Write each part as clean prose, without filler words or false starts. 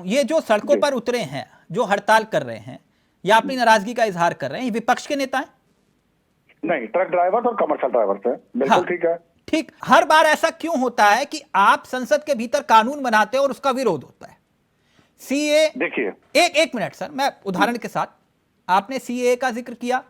ये जो सड़कों पर उतरे हैं, जो हड़ताल कर रहे हैं या अपनी नाराजगी का इजहार कर रहे हैं, ये विपक्ष के नेता हैं? नहीं, ट्रक ड्राइवर और कमर्शियल ड्राइवर से बिल्कुल हाँ, ठीक है। ठीक। हर बार ऐसा क्यों होता है कि आप संसद के भीतर कानून बनाते हैं और उसका विरोध होता है? सीए, देखिए एक मिनट सर, मैं उदाहरण के साथ, आपने सीए का जिक्र किया,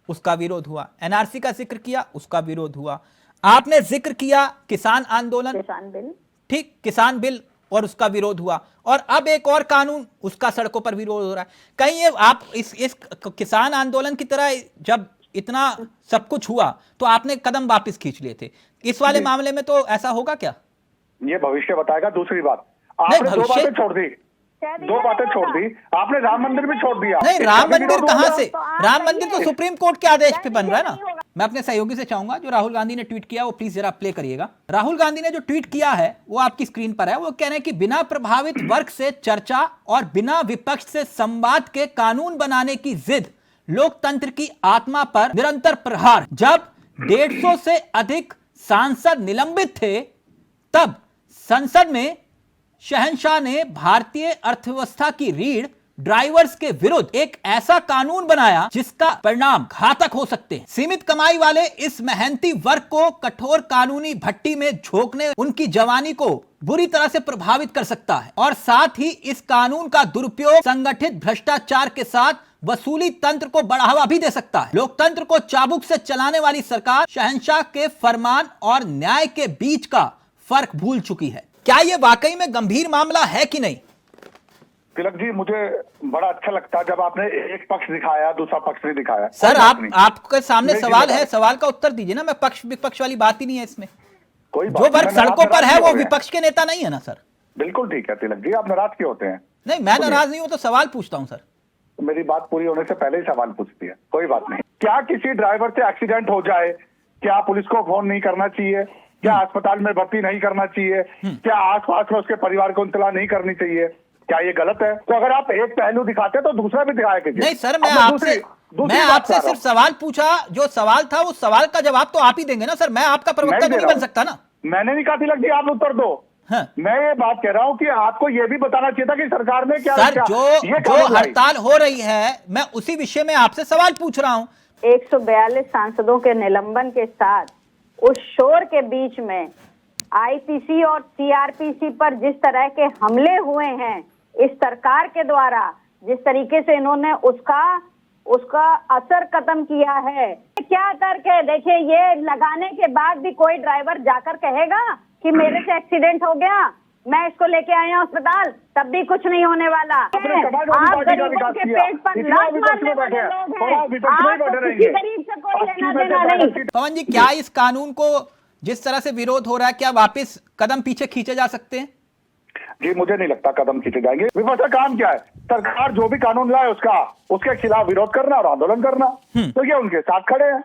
उसका विरोध हुआ। एनआरसी का जिक्र किया, उसका विरोध हुआ। आपने जिक्र किया किसान आंदोलन, किसान बिल, ठीक, किसान बिल, और उसका विरोध हुआ। और अब एक और कानून, उसका सड़कों पर विरोध हो रहा है। कहीं ये आप इस किसान आंदोलन की तरह जब इतना सब कुछ हुआ तो आपने कदम वापस खींच लिए थे, इस वाले मामले में तो ऐसा होगा क्या? ये भविष्य बताएगा। दूसरी बात, नहीं, आपने दो भविष्य- बातें छोड़ दी, दो बातें छोड़ दी आपने। राम मंदिर भी छोड़ दिया। नहीं, राम मंदिर कहां से? तो आप राम मंदिर तो कहिए। सुप्रीम कोर्ट के आदेश पे बन रहा है ना। नहीं होगा। मैं अपने सहयोगी से चाहूंगा, जो राहुल गांधी ने ट्वीट किया वो प्लीज जरा प्ले करिएगा। राहुल गांधी ने जो ट्वीट किया है वो आपकी स्क्रीन पर है। वो कह रहे हैं कि बिना प्रभावित वर्ग से चर्चा और बिना विपक्ष से संवाद के कानून बनाने की जिद लोकतंत्र की आत्मा पर निरंतर प्रहार। जब 150 से अधिक सांसद निलंबित थे तब संसद में शहंशाह ने भारतीय अर्थव्यवस्था की रीढ़ ड्राइवर्स के विरुद्ध एक ऐसा कानून बनाया जिसका परिणाम घातक हो सकते हैं। सीमित कमाई वाले इस मेहनती वर्ग को कठोर कानूनी भट्टी में झोंकने उनकी जवानी को बुरी तरह से प्रभावित कर सकता है और साथ ही इस कानून का दुरुपयोग संगठित भ्रष्टाचार के साथ वसूली तंत्र को बढ़ावा भी दे सकता है। लोकतंत्र को चाबुक से चलाने वाली सरकार शहंशाह के फरमान और न्याय के बीच का फर्क भूल चुकी है। क्या यह वाकई में गंभीर मामला है कि नहीं? तिलक जी, मुझे बड़ा अच्छा लगता जब आपने एक पक्ष दिखाया, दूसरा पक्ष नहीं दिखाया। सर, कोई बात नहीं। आपके सामने मेरी सवाल है, जिम्मेदारी। सवाल का उत्तर दीजिए ना। मैं पक्ष विपक्ष वाली बात ही नहीं है इसमें। कोई बात जो नहीं, वर्ग मैं नाराज सड़कों पर है क्यों वो हो गए? विपक्ष के नेता नहीं है ना सर। बिल्कुल ठीक है तिलक जी, आप नाराज क्यों होते हैं? नहीं, मैं नाराज नहीं हूं, तो सवाल पूछता हूं सर। मेरी बात पूरी होने से पहले ही सवाल पूछती है। कोई बात नहीं। क्या किसी ड्राइवर से एक्सीडेंट हो जाए, क्या पुलिस को फोन नहीं करना चाहिए? क्या अस्पताल में भर्ती नहीं करना चाहिए? क्या आस पास में उसके परिवार को इत्तला नहीं करनी चाहिए? क्या ये गलत है? तो अगर आप एक पहलू दिखाते तो दूसरा भी दिखाया कीजिए। नहीं सर, अब मैं दूसरी बात आपसे कर रहा सिर्फ हूं। सवाल पूछा। जो सवाल था उस सवाल का जवाब तो आप ही देंगे ना सर। मैं आपका प्रवक्ता नहीं तो दे नहीं रहा बन हूं। सकता ना। मैंने नहीं कहा तिलक जी आप उत्तर दो। हाँ। मैं ये बात कह रहा हूँ कि आपको ये भी बताना चाहिए था कि सरकार ने क्या सर, क्या- ये जो कानून लाई। हड़ताल हो रही है, मैं उसी विषय में आपसे सवाल पूछ रहा हूं। 142 सांसदों के निलंबन के साथ उस शोर के बीच में आईपीसी और सीआरपीसी पर जिस तरह के हमले हुए हैं इस सरकार के द्वारा, जिस तरीके से इन्होंने उसका असर खत्म किया है, क्या तर्क है? देखिए, ये लगाने के बाद भी कोई ड्राइवर जाकर कहेगा कि मेरे से एक्सीडेंट हो गया, मैं इसको लेके आया अस्पताल, तब भी कुछ नहीं होने वाला। आपने समाजवादी आप पार्टी का गरीबों विकास के किया। पेट पर इतना लात विपक्ष मारने में बैठे वाले हैं, लोग थोड़ा हैं। विपक्ष में आप बैठे तो रहेंगे। किसी गरीब से कोई 80 लेना में से देना 12 नहीं। सीट पवन जी, क्या इस कानून को जिस तरह से विरोध हो रहा है, क्या वापस कदम पीछे खींचे जा सकते हैं? जी, मुझे नहीं लगता कदम खींचे जाएंगे। विपक्ष का काम क्या है? सरकार जो भी कानून लाए उसके खिलाफ विरोध करना और आंदोलन करना। तो ये उनके साथ खड़े हैं।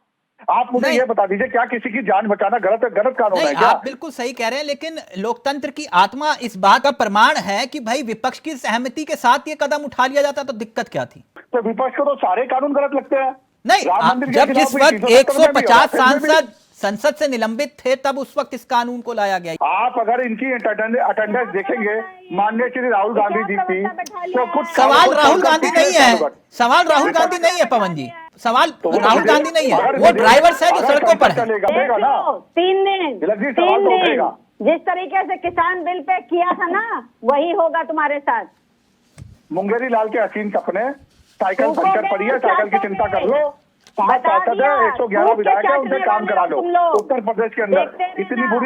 आप मुझे नहीं। ये बता दीजिए, क्या किसी की जान बचाना गलत कानून नहीं, है क्या? आप बिल्कुल सही कह रहे हैं, लेकिन लोकतंत्र की आत्मा इस बात का प्रमाण है कि भाई विपक्ष की सहमति के साथ ये कदम उठा लिया जाता तो दिक्कत क्या थी? तो विपक्ष को तो सारे कानून गलत लगते हैं। नहीं, राम मंदिर के जब खिलाफ जिस भी वक्त 370 में भी 150 हुआ, फिर भी- सांसद संसद से निलंबित थे तब उस वक्त इस कानून को लाया गया। आप अगर इनकी अटेंडेंस देखेंगे, माननीय श्री राहुल गांधी जी की, तो कुछ सवाल कुछ राहुल कुछ गांधी कुछ नहीं है, कुछ- सवाल राहुल गांधी नहीं है पवन जी, सवाल तो वो राहुल विधेयक- गांधी नहीं है, अगर वो ड्राइवर्स है जो अगर सड़कों पर है। चलेगा देगा ना। देखो, 3 दिन तिलक जी, सवाल तो उठेगा। जिस तरीके से किसान बिल पे किया था ना, वही होगा तुम्हारे साथ। मुंगेरी लाल के हसीन सपने, साइकिल तुमको पंचर पड़ी है, साइकिल की चिंता कर लो। 5 बता सांसद है, दिया, 111 फूट के विधायक है, उनसे चाटने काम वाले करा हो लो। तुम लोग। उत्तर प्रदेश के अंदर देखते रहना। इतनी बुरी